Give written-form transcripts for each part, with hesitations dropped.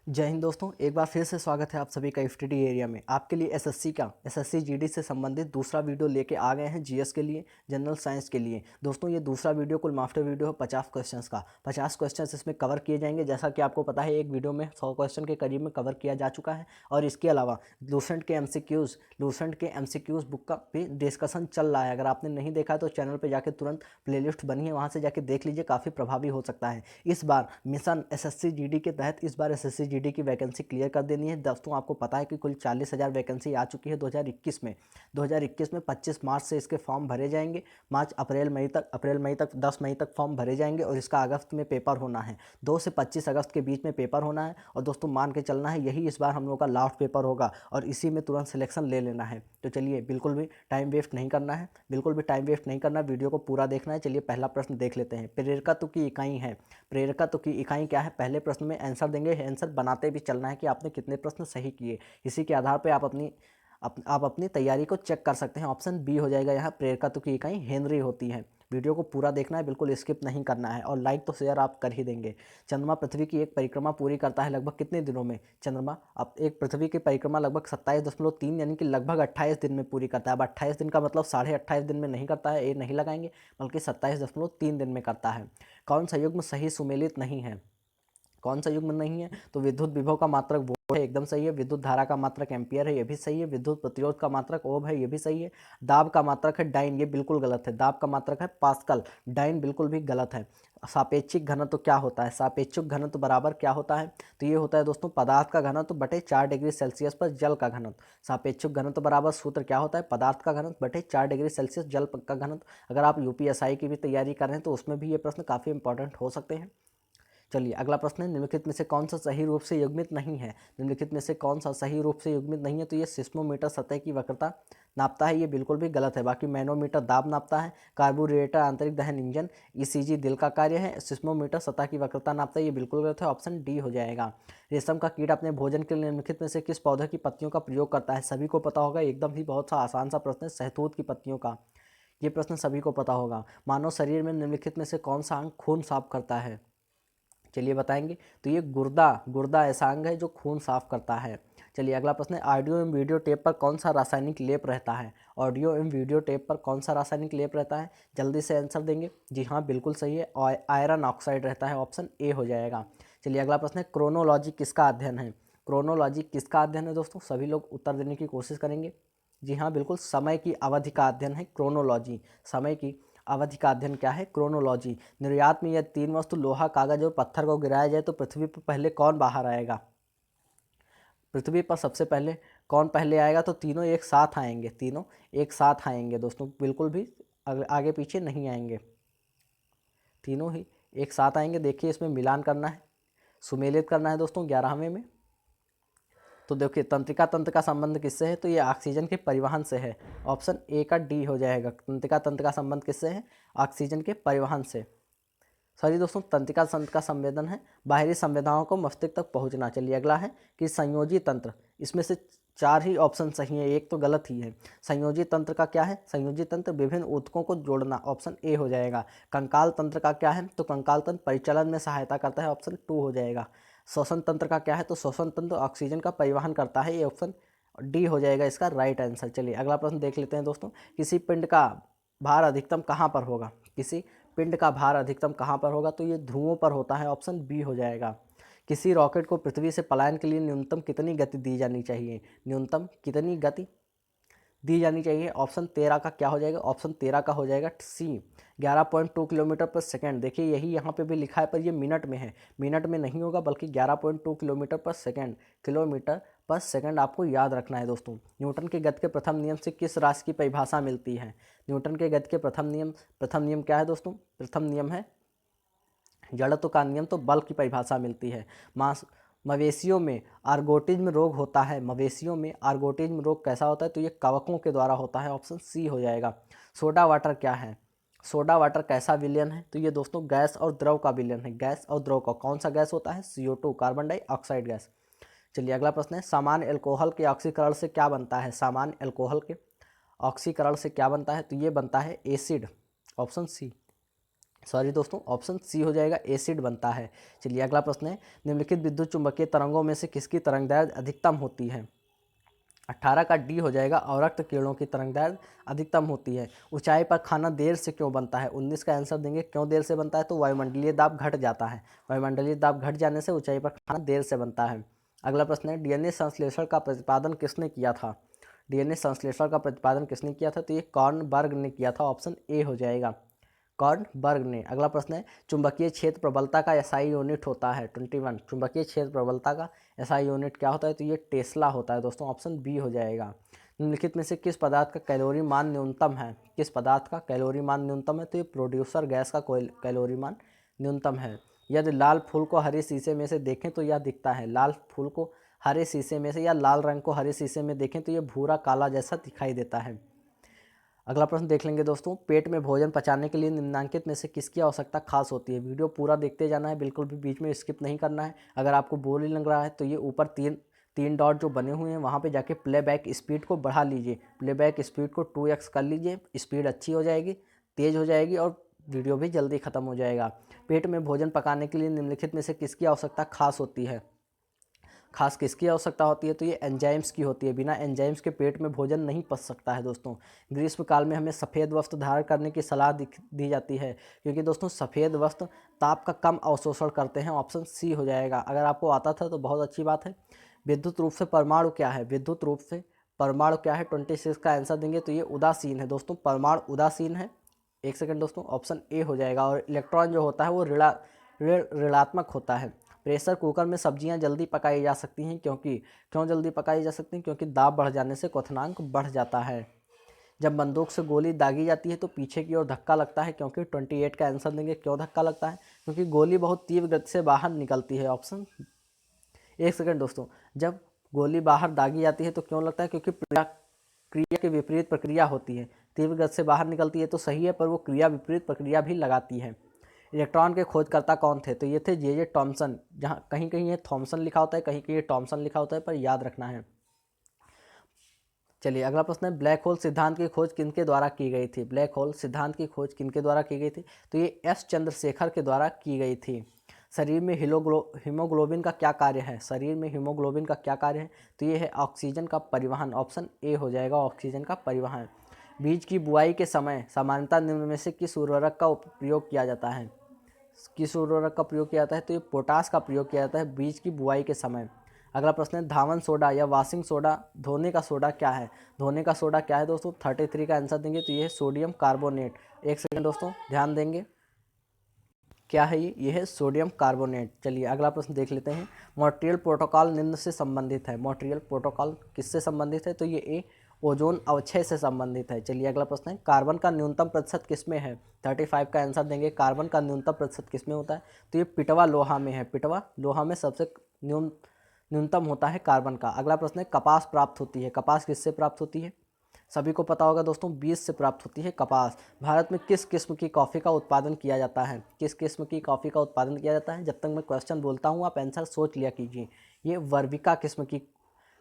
जय हिंद दोस्तों, एक बार फिर से स्वागत है आप सभी का एफटीडी एरिया में। आपके लिए एसएससी जीडी से संबंधित दूसरा वीडियो लेके आ गए हैं। जीएस के लिए, जनरल साइंस के लिए। दोस्तों ये दूसरा वीडियो कुल मास्टर वीडियो है 50 क्वेश्चंस का। 50 क्वेश्चंस इसमें कवर किए जाएंगे। जैसा कि आपको पता है, एक वीडियो में 100 क्वेश्चन के करीब में कवर किया जा चुका है। और इसके अलावा लूसेंट के एमसीक्यूज़ बुक का भी डिस्कशन चल रहा है। अगर आपने नहीं देखा है तो चैनल पर जाकर तुरंत प्लेलिस्ट बनी है, वहाँ से जाके देख लीजिए, काफ़ी प्रभावी हो सकता है। इस बार मिशन एसएससी जीडी के तहत इस बार एसएससी जीडी की वैकेंसी क्लियर कर देनी है। दोस्तों आपको पता है कि कुल 40,000 वैकेंसी आ चुकी है 2021 में। 2021 में 25 मार्च से इसके फॉर्म भरे जाएंगे। अप्रैल मई तक 10 मई तक फॉर्म भरे जाएंगे और इसका अगस्त में पेपर होना है। 2 से 25 अगस्त के बीच में पेपर होना है। और दोस्तों मान के चलना है, यही इस बार हम लोग का लास्ट पेपर होगा और इसी में तुरंत सिलेक्शन ले लेना है। तो चलिए, बिल्कुल भी टाइम वेस्ट नहीं करना है, वीडियो को पूरा देखना है। चलिए पहला प्रश्न देख लेते हैं। प्रेरकत्व की इकाई है। प्रेरकत्व की इकाई क्या है? पहले प्रश्न में आंसर देंगे, आंसर बनाते भी चलना है कि आपने कितने प्रश्न सही किए। इसी के आधार पर आप अपनी तैयारी को चेक कर सकते हैं। ऑप्शन बी हो जाएगा यहाँ, प्रेरकत्व की इकाई हेनरी होती है। वीडियो को पूरा देखना है, बिल्कुल स्किप नहीं करना है और लाइक तो शेयर आप कर ही देंगे। चंद्रमा पृथ्वी की एक परिक्रमा पूरी करता है लगभग कितने दिनों में? चंद्रमा अब एक पृथ्वी की परिक्रमा लगभग 27.3 यानी कि लगभग 28 दिन में पूरी करता है। अब 28 दिन का मतलब 28.5 दिन में नहीं करता है, ये नहीं लगाएंगे, बल्कि 27.3 दिन में करता है। कौन सा युग्म सही सुमेलित नहीं है? कौन सा युग्म नहीं है? तो विद्युत विभव का मात्रक वोल्ट है, एकदम सही है। विद्युत धारा का मात्रक एम्पियर है, ये भी सही है। विद्युत प्रतिरोध का मात्रक ओम है, ये भी सही है। दाब का मात्रक है डाइन, ये बिल्कुल गलत है। दाब का मात्रक है पास्कल, डाइन बिल्कुल भी गलत है। सापेक्षिक घनत्व क्या होता है? सापेक्षिक घनत्व बराबर क्या होता है? तो ये होता है दोस्तों पदार्थ का घनत्व बटे 4 डिग्री सेल्सियस पर जल का घनत्व। सापेक्षिक घनत्व बराबर सूत्र क्या होता है? पदार्थ का घनत्व बटे 4 डिग्री सेल्सियस जल का घनत्व। अगर आप यूपीएसआई की भी तैयारी कर रहे हैं तो उसमें भी ये प्रश्न काफ़ी इंपॉर्टेंट हो सकते हैं। चलिए अगला प्रश्न है, निम्नलिखित में से कौन सा सही रूप से युग्मित नहीं है? निम्नलिखित में से कौन सा सही रूप से युग्मित नहीं है? तो ये सिस्मोमीटर सतह की वक्रता नापता है, ये बिल्कुल भी गलत है। बाकी मैनोमीटर दाब नापता है, कार्बोरेटर आंतरिक दहन इंजन, ईसीजी दिल का कार्य है, सिस्मोमीटर सतह की वक्रता नापता है, ये बिल्कुल गलत है। ऑप्शन डी हो जाएगा। रेशम का कीड़ा अपने भोजन के लिए निम्नलिखित में से किस पौधे की पत्तियों का प्रयोग करता है? सभी को पता होगा, एकदम ही बहुत सा आसान सा प्रश्न है, सहतूत की पत्तियों का। ये प्रश्न सभी को पता होगा। मानव शरीर में निम्नलिखित में से कौन सा अंग खून साफ करता है? चलिए बताएंगे। तो ये गुर्दा ऐसा अंग है जो खून साफ करता है। चलिए अगला प्रश्न है, ऑडियो एवं वीडियो टेप पर कौन सा रासायनिक लेप रहता है? ऑडियो एवं वीडियो टेप पर कौन सा रासायनिक लेप रहता है? जल्दी से आंसर देंगे। जी हाँ, बिल्कुल सही है, आयरन ऑक्साइड रहता है। ऑप्शन ए हो जाएगा। चलिए अगला प्रश्न है, क्रोनोलॉजी किसका अध्ययन है? क्रोनोलॉजी किसका अध्ययन है दोस्तों? सभी लोग उत्तर देने की कोशिश करेंगे। जी हाँ, बिल्कुल, समय की अवधि का अध्ययन है क्रोनोलॉजी। समय की अवधि का अध्ययन क्या है? क्रोनोलॉजी। निर्यात में यह 3 वस्तु लोहा, कागज और पत्थर को गिराया जाए तो पृथ्वी पर पहले कौन बाहर आएगा? पृथ्वी पर सबसे पहले कौन पहले आएगा? तो तीनों एक साथ आएंगे, तीनों एक साथ आएंगे दोस्तों, बिल्कुल भी आगे पीछे नहीं आएंगे, तीनों ही एक साथ आएंगे। देखिए इसमें मिलान करना है, सुमेलित करना है दोस्तों 11वें में। तो देखिए तंत्रिका तंत्र का संबंध किससे है? तो ये ऑक्सीजन के परिवहन से है। ऑप्शन ए का डी हो जाएगा। तंत्रिका तंत्र का संबंध किससे है? ऑक्सीजन के परिवहन से। सॉरी दोस्तों, तंत्रिका तंत्र का संवेदन है बाहरी संवेदनाओं को मस्तिष्क तक पहुंचना। चलिए अगला है कि संयोजी तंत्र, इसमें से 4 ही ऑप्शन सही है, एक तो गलत ही है। संयोजी तंत्र का क्या है? संयोजी तंत्र विभिन्न ऊतकों को जोड़ना। ऑप्शन ए हो जाएगा। कंकाल तंत्र का क्या है? तो कंकाल तंत्र परिचालन में सहायता करता है। ऑप्शन 2 हो जाएगा। श्वसन तंत्र का क्या है? तो श्वसन तंत्र ऑक्सीजन का परिवहन करता है, ये ऑप्शन डी हो जाएगा इसका राइट आंसर। चलिए अगला प्रश्न देख लेते हैं दोस्तों। किसी पिंड का भार अधिकतम कहाँ पर होगा? किसी पिंड का भार अधिकतम कहाँ पर होगा? तो ये ध्रुवों पर होता है। ऑप्शन बी हो जाएगा। किसी रॉकेट को पृथ्वी से पलायन के लिए न्यूनतम कितनी गति दी जानी चाहिए? न्यूनतम कितनी गति दी जानी चाहिए? ऑप्शन 13 का क्या हो जाएगा? ऑप्शन 13 का हो जाएगा सी, 11.2 किलोमीटर पर सेकेंड। देखिए यही यहाँ पे भी लिखा है, पर ये मिनट में है, मिनट में नहीं होगा, बल्कि 11.2 किलोमीटर पर सेकेंड, किलोमीटर पर सेकंड आपको याद रखना है दोस्तों। न्यूटन के गति के प्रथम नियम से किस राशि की परिभाषा मिलती है? न्यूटन के गति के प्रथम नियम क्या है दोस्तों? प्रथम नियम है जड़त्व का नियम, तो बल की परिभाषा मिलती है। मास मवेशियों में आर्गोटिज्म रोग होता है। मवेशियों में आर्गोटिज्म रोग कैसा होता है? तो ये कवकों के द्वारा होता है। ऑप्शन सी हो जाएगा। सोडा वाटर क्या है? सोडा वाटर कैसा विलयन है? तो ये दोस्तों गैस और द्रव का विलयन है। गैस और द्रव का कौन सा गैस होता है? CO2, carbon dioxide gas. चलिए अगला प्रश्न है, सामान्य एल्कोहल के ऑक्सीकरण से क्या बनता है? सामान्य एल्कोहल के ऑक्सीकरण से क्या बनता है? तो ये बनता है एसिड। ऑप्शन सी, सॉरी दोस्तों, ऑप्शन सी हो जाएगा, एसिड बनता है। चलिए अगला प्रश्न है, निम्नलिखित विद्युत चुंबकीय तरंगों में से किसकी तरंग दैर्घ्य अधिकतम होती है? 18 का डी हो जाएगा, अवरक्त किरणों की तरंग दैर्घ्य अधिकतम होती है। ऊंचाई पर खाना देर से क्यों बनता है? 19 का आंसर देंगे, क्यों देर से बनता है? तो वायुमंडलीय दाब घट जाता है। वायुमंडलीय दाब घट जाने से ऊंचाई पर खाना देर से बनता है। अगला प्रश्न है, डीएनए संश्लेषण का प्रतिपादन किसने किया था? डीएनए संश्लेषण का प्रतिपादन किसने किया था? तो ये कॉर्नबर्ग ने किया था, ऑप्शन ए हो जाएगा, कॉर्नबर्ग ने। अगला प्रश्न है, चुंबकीय क्षेत्र प्रबलता का एसआई यूनिट होता है? 21, चुंबकीय क्षेत्र प्रबलता का एसआई यूनिट क्या होता है? तो ये टेस्ला होता है दोस्तों, ऑप्शन बी हो जाएगा। निम्नलिखित में से किस पदार्थ का कैलोरी मान न्यूनतम है? किस पदार्थ का कैलोरी मान न्यूनतम है? तो ये प्रोड्यूसर गैस का कैलोरी मान न्यूनतम है। यदि लाल फूल को हरे शीशे में से देखें तो यह दिखता है। लाल फूल को हरे शीशे में से या लाल रंग को हरे शीशे में देखें तो ये भूरा काला जैसा दिखाई देता है। अगला प्रश्न देख लेंगे दोस्तों, पेट में भोजन पचाने के लिए निम्नलिखित में से किसकी आवश्यकता खास होती है? वीडियो पूरा देखते जाना है, बिल्कुल भी बीच में स्किप नहीं करना है। अगर आपको बोरिंग लग रहा है तो ये ऊपर तीन डॉट जो बने हुए हैं वहाँ पे जाके प्लेबैक स्पीड को बढ़ा लीजिए, प्लेबैक स्पीड को 2x कर लीजिए, स्पीड अच्छी हो जाएगी, तेज़ हो जाएगी और वीडियो भी जल्दी ख़त्म हो जाएगा। पेट में भोजन पकाने के लिए निम्नलिखित में से किसकी आवश्यकता खास होती है? खास किसकी आवश्यकता होती है? तो ये एंजाइम्स की होती है। बिना एंजाइम्स के पेट में भोजन नहीं पच सकता है दोस्तों। ग्रीष्म काल में हमें सफ़ेद वस्त्र धारण करने की सलाह दी जाती है, क्योंकि दोस्तों सफ़ेद वस्त्र ताप का कम अवशोषण करते हैं, ऑप्शन सी हो जाएगा। अगर आपको आता था तो बहुत अच्छी बात है। विद्युत रूप से परमाणु क्या है? विद्युत रूप से परमाणु क्या है? 26 का आंसर देंगे तो ये उदासीन है दोस्तों, परमाणु उदासीन है। एक सेकंड दोस्तों, ऑप्शन ए हो जाएगा। और इलेक्ट्रॉन जो होता है वो ऋणात्मक होता है। प्रेशर कुकर में सब्जियां जल्दी पकाई जा सकती हैं, क्यों जल्दी पकाई जा सकती हैं? क्योंकि दाब बढ़ जाने से क्वथनांक बढ़ जाता है। जब बंदूक से गोली दागी जाती है तो पीछे की ओर धक्का लगता है, क्योंकि 28 का आंसर देंगे, क्यों धक्का लगता है? क्योंकि गोली बहुत तीव्र गति से बाहर निकलती है, ऑप्शन। एक सेकंड दोस्तों, जब गोली बाहर दागी जाती है तो क्यों लगता है? क्योंकि क्रिया के विपरीत प्रक्रिया होती है। तीव्र गति से बाहर निकलती है तो सही है, पर वो क्रिया विपरीत प्रक्रिया भी लगाती है। इलेक्ट्रॉन के खोजकर्ता कौन थे? तो ये थे जे टॉमसन। जहाँ कहीं कहीं ये थॉमसन लिखा होता है, कहीं कहीं ये टॉमसन लिखा होता है, पर याद रखना है। चलिए अगला प्रश्न है, ब्लैक होल सिद्धांत की खोज किनके द्वारा की गई थी? ब्लैक होल सिद्धांत की खोज किनके द्वारा की गई थी? तो ये एस चंद्रशेखर के द्वारा की गई थी। शरीर में हीमोग्लोबिन का क्या कार्य है? शरीर में हीमोग्लोबिन का क्या कार्य है? तो ये है ऑक्सीजन का परिवहन, ऑप्शन ए हो जाएगा, ऑक्सीजन का परिवहन। बीज की बुआई के समय सामान्यतः निम्न में से किस उर्वरक का प्रयोग किया जाता है? किस उर्वरक का प्रयोग किया जाता है? तो ये पोटास का प्रयोग किया जाता है बीज की बुआई के समय। अगला प्रश्न है, धावन सोडा या वॉशिंग सोडा, धोने का सोडा क्या है? धोने का सोडा क्या है दोस्तों? 33 का आंसर देंगे तो ये है सोडियम कार्बोनेट। एक सेकंड दोस्तों ध्यान देंगे, क्या है ये है सोडियम कार्बोनेट। चलिए अगला प्रश्न देख लेते हैं, मॉन्ट्रियल प्रोटोकॉल निम्न से संबंधित है। मॉन्ट्रियल प्रोटोकॉल किससे संबंधित है? तो ये ए ओजोन अवक्षय से संबंधित है। चलिए अगला प्रश्न है, कार्बन का न्यूनतम प्रतिशत किसमें है? 35 का आंसर देंगे, कार्बन का न्यूनतम प्रतिशत किसमें होता है? तो ये पिटवा लोहा में है। पिटवा लोहा में सबसे न्यूनतम होता है कार्बन का। अगला प्रश्न है, कपास प्राप्त होती है। कपास किससे प्राप्त होती है? सभी को पता होगा दोस्तों, बीज से प्राप्त होती है कपास। भारत में किस किस्म की कॉफ़ी का उत्पादन किया जाता है? किस किस्म की कॉफ़ी का उत्पादन किया जाता है? जब तक मैं क्वेश्चन बोलता हूँ आप आंसर सोच लिया कीजिए। ये वर्बिका किस्म की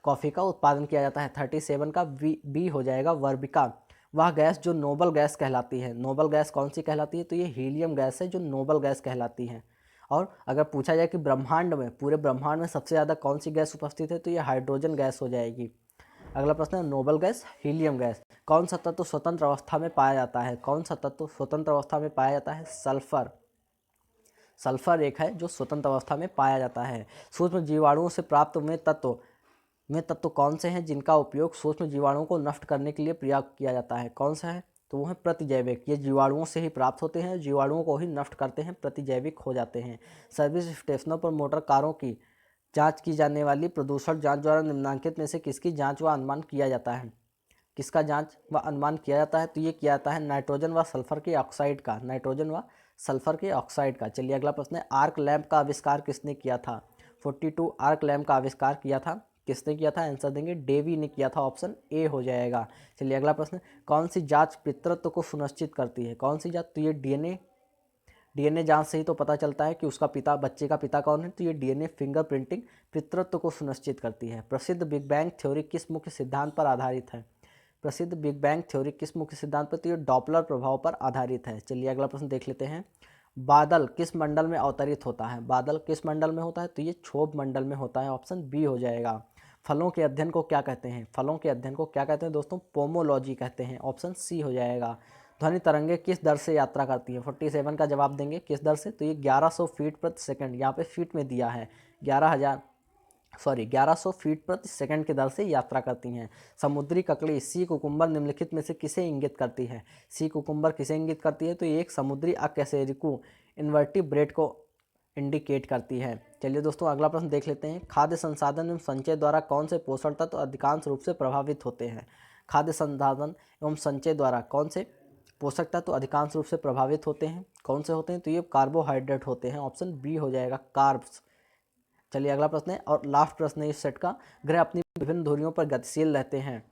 कॉफ़ी का उत्पादन किया जाता है। 37 का बी हो जाएगा, वर्बिका। वह गैस जो नोबल गैस कहलाती है। नोबल गैस कौन सी कहलाती है? तो ये हीलियम गैस है जो नोबल गैस कहलाती है। और अगर पूछा जाए कि ब्रह्मांड में, पूरे ब्रह्मांड में सबसे ज़्यादा कौन सी गैस उपस्थित है, तो ये हाइड्रोजन गैस हो जाएगी। अगला प्रश्न है, नोबल गैस, हीलियम गैस। कौन सा तत्व स्वतंत्र अवस्था में पाया जाता है? कौन सा तत्व स्वतंत्र अवस्था में पाया जाता है? सल्फर। सल्फर एक है जो स्वतंत्र अवस्था में पाया जाता है। सूक्ष्म जीवाणुओं से प्राप्त में तत्व कौन से हैं जिनका उपयोग सूक्ष्म जीवाणुओं को नष्ट करने के लिए प्रयोग किया जाता है? कौन सा है? तो वो है प्रतिजैविक। ये जीवाणुओं से ही प्राप्त होते हैं, जीवाणुओं को ही नष्ट करते हैं, प्रतिजैविक हो जाते हैं। सर्विस स्टेशनों पर मोटर कारों की जांच की जाने वाली प्रदूषण जांच द्वारा निम्नलिखित में से किसकी जांच व अनुमान किया जाता है? किसका जांच व अनुमान किया जाता है? तो ये किया जाता है नाइट्रोजन व सल्फर के ऑक्साइड का, नाइट्रोजन व सल्फर के ऑक्साइड का। चलिए अगला प्रश्न है, आर्क लैंप का आविष्कार किसने किया था? 42 आर्क लैंप का आविष्कार किया था, किसने किया था? आंसर देंगे, डेवी ने किया था, ऑप्शन ए हो जाएगा। चलिए अगला प्रश्न, कौन सी जांच पितृत्व को सुनिश्चित करती है? कौन सी जांच? तो ये डीएनए जांच से ही तो पता चलता है कि उसका पिता, बच्चे का पिता कौन है। तो ये डीएनए फिंगरप्रिंटिंग पितृत्व को सुनिश्चित करती है। प्रसिद्ध बिग बैंग थ्योरी किस मुख्य सिद्धांत पर आधारित है? प्रसिद्ध बिग बैंग थ्योरी किस मुख्य सिद्धांत पर? तो ये डॉपलर प्रभाव पर आधारित है। चलिए अगला प्रश्न देख लेते हैं, बादल किस मंडल में अवतरित होता है? बादल किस मंडल में होता है? तो ये क्षोभ मंडल में होता है, ऑप्शन बी हो जाएगा। फलों के अध्ययन को क्या कहते हैं? फलों के अध्ययन को क्या कहते हैं दोस्तों? पोमोलॉजी कहते हैं, ऑप्शन सी हो जाएगा। ध्वनि तरंगे किस दर से यात्रा करती हैं? 47 का जवाब देंगे, किस दर से? तो ये 1100 फीट प्रति सेकंड, यहाँ पे फीट में दिया है, 1100 फीट प्रति सेकंड की दर से यात्रा करती हैं। समुद्री ककड़ी सी कुकुम्बर निम्नलिखित में से किसे इंगित करती है? सी कुकुम्बर किसे इंगित करती है? तो ये एक समुद्री अकशेरुकी इन्वर्टिब्रेट को इंडिकेट करती है। चलिए दोस्तों अगला प्रश्न देख लेते हैं। खाद्य संसाधन एवं संचय द्वारा कौन से पोषण तत्व अधिकांश रूप से प्रभावित होते हैं? खाद्य संसाधन एवं संचय द्वारा कौन से पोषक तत्व अधिकांश रूप से प्रभावित होते हैं? कौन से होते हैं? तो ये कार्बोहाइड्रेट होते हैं, ऑप्शन बी हो जाएगा, कार्ब्स। चलिए अगला प्रश्न है और लास्ट प्रश्न है इस सेट का। ग्रह अपनी विभिन्न धुरियों पर गतिशील रहते हैं।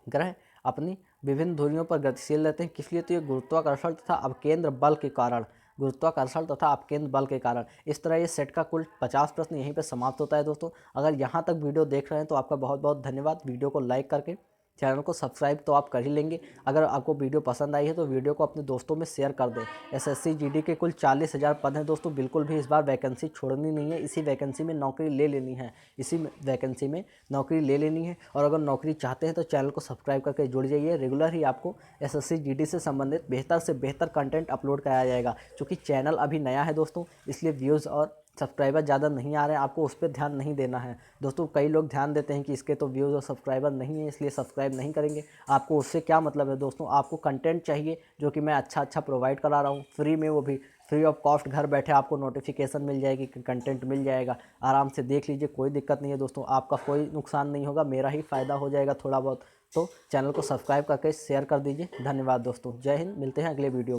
ग्रह अपनी विभिन्न धुरियों पर गतिशील रहते हैं, किस लिए? तो ये गुरुत्वाकर्षण तथा अपकेंद्र बल के कारण, गुरुत्वाकर्षण तथा अपकेंद्र बल के कारण। इस तरह ये सेट का कुल 50 प्रश्न यहीं पे समाप्त होता है दोस्तों। अगर यहाँ तक वीडियो देख रहे हैं तो आपका बहुत बहुत धन्यवाद। वीडियो को लाइक करके चैनल को सब्सक्राइब तो आप कर ही लेंगे। अगर आपको वीडियो पसंद आई है तो वीडियो को अपने दोस्तों में शेयर कर दें। एसएससी जीडी के कुल 40,000 पद हैं दोस्तों, बिल्कुल भी इस बार वैकेंसी छोड़नी नहीं है, इसी वैकेंसी में नौकरी ले लेनी है, इसी वैकेंसी में नौकरी ले लेनी है। और अगर नौकरी चाहते हैं तो चैनल को सब्सक्राइब करके जुड़ जाइए। रेगुलर ही आपको एसएससी जीडी से संबंधित बेहतर से बेहतर कंटेंट अपलोड कराया जाएगा। क्योंकि चैनल अभी नया है दोस्तों, इसलिए व्यूज़ और सब्सक्राइबर ज़्यादा नहीं आ रहे हैं, आपको उस पर ध्यान नहीं देना है दोस्तों। कई लोग ध्यान देते हैं कि इसके तो व्यूज़ और सब्सक्राइबर नहीं है इसलिए सब्सक्राइब नहीं करेंगे। आपको उससे क्या मतलब है दोस्तों? आपको कंटेंट चाहिए जो कि मैं अच्छा प्रोवाइड करा रहा हूँ फ्री में, वो भी फ्री ऑफ कॉस्ट। घर बैठे आपको नोटिफिकेशन मिल जाएगी, कंटेंट मिल जाएगा, आराम से देख लीजिए, कोई दिक्कत नहीं है दोस्तों। आपका कोई नुकसान नहीं होगा, मेरा ही फ़ायदा हो जाएगा थोड़ा बहुत। तो चैनल को सब्सक्राइब करके शेयर कर दीजिए। धन्यवाद दोस्तों, जय हिंद। मिलते हैं अगले वीडियो।